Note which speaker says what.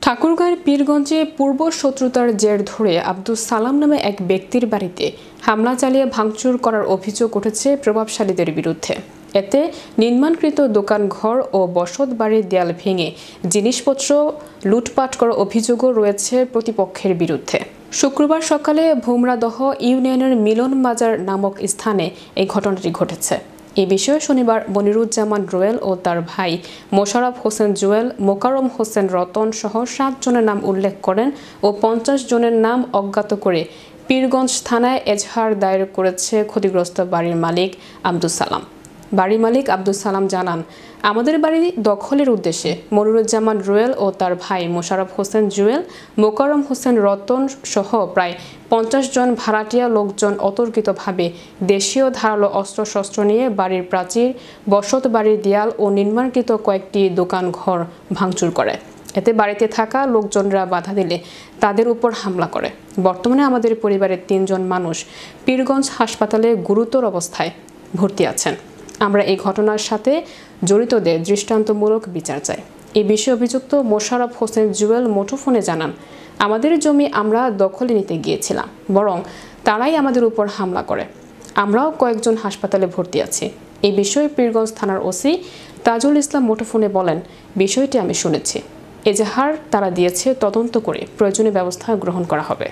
Speaker 1: ঠাকুরগাঁওয়ের পীরগঞ্জে পূর্ব শত্রুতার জের ধরে আব্দুস সালাম নামে এক ব্যক্তির বাড়িতে হামলা চালিয়ে ভাঙচুর করার অভিযোগ উঠেছে প্রভাবশালীদের বিরুদ্ধে। এতে নির্মাণকৃত দোকানঘর ও বসত বাড়ির দেয়াল ভেঙে জিনিসপত্র লুটপাট করার অভিযোগও রয়েছে প্রতিপক্ষের বিরুদ্ধে। শুক্রবার সকালে ভোমরাদহ ইউনিয়নের মিলন বাজার নামক স্থানে এই ঘটনাটি ঘটেছে। এ বিষয়ে শনিবার মনিরুজ্জামান রুয়েল ও তার ভাই মোশাররফ হোসেন জুয়েল, মোকাররম হোসেন রতন সহ 7 জনের নাম উল্লেখ করেন ও 50 জনের নাম অজ্ঞাত করে পীরগঞ্জ থানায় এজাহার দায়ের করেছে ক্ষতিগ্রস্ত বাড়ির মালিক আব্দুস সালাম। বাড়ির মালিক আব্দুস সালাম জানান, আমাদের বাড়ি দখলের উদ্দেশ্যে মনিরুজ্জামান রুয়েল ও তার ভাই মোশাররফ হোসেন জুয়েল, মোকাররম হোসেন রতন সহ প্রায় 50 জন ভাড়াটিয়া লোকজন অতর্কিতভাবে দেশীয় ধারালো অস্ত্রশস্ত্র নিয়ে বাড়ির প্রাচীর, বসত বাড়ির দেয়াল ও নির্মাণকৃত কয়েকটি দোকান ঘর ভাঙচুর করে। এতে বাড়িতে থাকা লোকজনরা বাধা দিলে তাদের উপর হামলা করে। বর্তমানে আমাদের পরিবারের 3 জন মানুষ পীরগঞ্জ হাসপাতালে গুরুতর অবস্থায় ভর্তি আছেন। আমরা এই ঘটনার সাথে জড়িতদের দৃষ্টান্তমূলক বিচার চাই। এই বিষয়ে অভিযুক্ত মোশাররফ হোসেন জুয়েল মুঠোফোনে জানান, আমাদের জমি আমরা দখলে নিতে গিয়েছিলাম, বরং তারাই আমাদের উপর হামলা করে। আমরাও কয়েকজন হাসপাতালে ভর্তি আছি। এই বিষয়ে পীরগঞ্জ থানার ওসি তাজুল ইসলাম মুঠোফোনে বলেন, বিষয়টি আমি শুনেছি। এজাহার তারা দিয়েছে, তদন্ত করে প্রয়োজনীয় ব্যবস্থা গ্রহণ করা হবে।